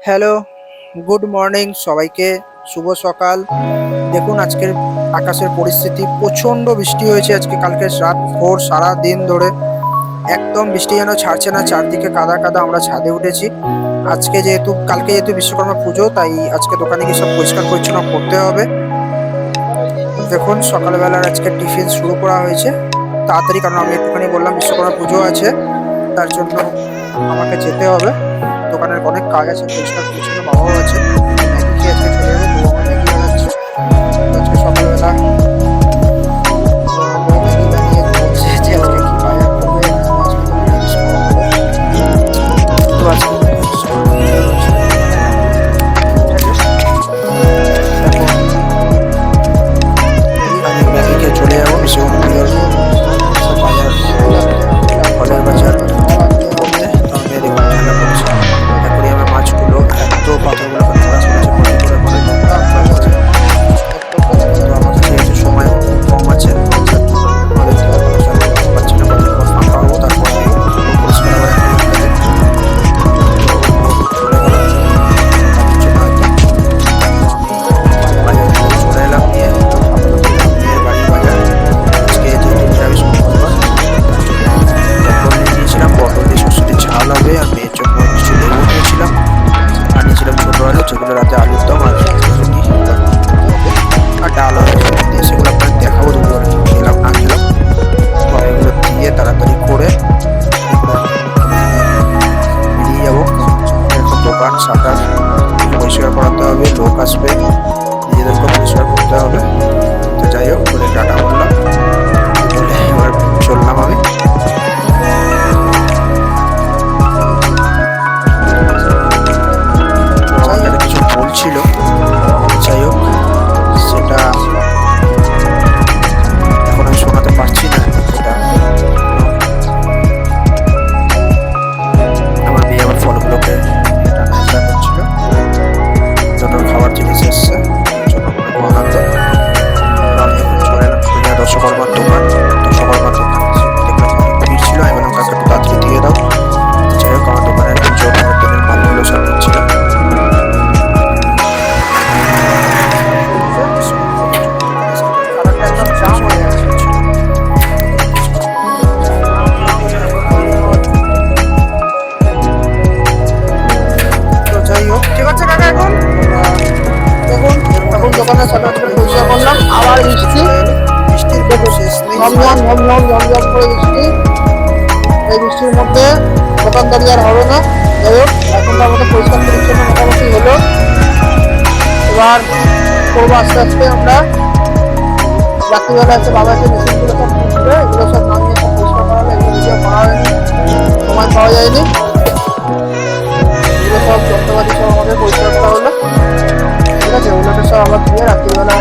Hello, good morning সবাইকে। শুভ সকাল। দেখুন আজকের আকাশের পরিস্থিতি, প্রচণ্ড বৃষ্টি হয়েছে আজকে, কালকে রাত ভোর সারা দিন ধরে একদম বৃষ্টি যেন ছাড়ছে না, চারদিকে কাদা কাদা। আমরা ছাদে উঠেছি কালকে যেহেতু বিশ্বকর্মা পুজো, তাই আজকে দোকানে গিয়ে সব পরিষ্কার পরিচ্ছন্ন করতে হবে। দেখুন সকালবেলার আজকে টিফিন শুরু করা হয়েছে তাড়াতাড়ি, কারণ আমি একটুখানি বললাম বিশ্বকর্মা পুজো আছে, তার জন্য আমাকে যেতে হবে। দোকানের অনেক কাজ আছে, পরিষ্কার পরিচ্ছন্ন। বাবাও আছে, ম্যাগি খেয়ে আজকে চলে যাবো। বউ আমার ম্যাগি বানাচ্ছে আজকে সকালবেলা। বউ ম্যাগি বানিয়ে বলছে যে আজকে কি বাজার করবে, আজকে তো নিরামিষ খাওয়া হবে। তো আজকে আমি ম্যাগি খেয়ে চলে যাবো বিশ্বকর্মা পুজোর সব বাজার, ফলের বাজার করতে। তো আমি এদিকে ঠান্ডা করছি, অ্যাকোয়ারিয়ামের মাছগুলো এত পাথরগুলো খারাপ করেছে, করে নোংরা হয়ে গেছে। তো আমার কাছে একটু সময় কম আছে, পাচ্ছি না, কতদিন পর ফাঁকা হবো, তারপর আমি পরিষ্কার আবার চলে এলাম নিয়ে বাড়ির বাজার। আজকে যেহেতু নিরামিষ মঙ্গলবার, পটল নিয়ে নিয়েছিলাম, পটল দিয়ে সরষের ঝাল হবে। আর মেয়ের জন্য কিছু লেবু নিয়েছিলাম, আর নিয়েছিলাম ছোটো আলু, যেগুলো রাতে আলুর দম আর আর ডাল দিয়ে, সেগুলো আপনার দেখাবো দুপুরে খেলাম না খেলাম। তো এগুলো দিয়ে তাড়াতাড়ি করে বেরিয়ে যাবো। এখন দোকান শাটার পরিষ্কার করাতে হবে, লোক আসবে, নিজেদেরকে পরিষ্কার করতে হবে। তো যাই হোক, করে টাটা বললাম, বলে এবার চললাম আমি। কিছু বলছিল, যাই হোক সেটা এখন আমি শোনাতে পারছি না। সেটা আমার মেয়ে আমার ফলগুলোকে টানাহেঁচড়া করছিল, যত খাবার জিনিস এসছে আনন্দ। আমি এখন চলে এলাম সোজা দশকর্মার দোকান। দশকর্মার দোকান দেখলাম অনেক ভিড় ছিল, আমি বললাম কাকে একটু তাড়াতাড়ি দিয়ে দাও। যাই হোক আমার দোকানে একটু জোর দিনের মালগুলো সব নিচ্ছিলাম। দোকানের সাথে পরিষ্কার করলাম, আবার বৃষ্টির ঝমঝম ঝমঝম ঝমঝম করে বৃষ্টি। এই বৃষ্টির মধ্যে দোকানদারি আর হবে না। যাই হোক এখন তো আমাদের পরিষ্কার পরিচ্ছন্ন মোটামুটি হলো, এবার করবো আস্তে আস্তে। আমরা রাত্রিবেলা এসে বাবা এসে মেশিনগুলো সব খুঁজবে, এগুলো সব নামিয়ে সব পরিষ্কার করা হলো। এগুলো ভিডিও করা হয়নি, সময় পাওয়া যায়নি। এগুলো সব যন্ত্রপাতি সব আমাদের পরিষ্কার করা হলো, ঠিক আছে। ওগুলোকে সব আবার দিয়ে রাত্রিবেলা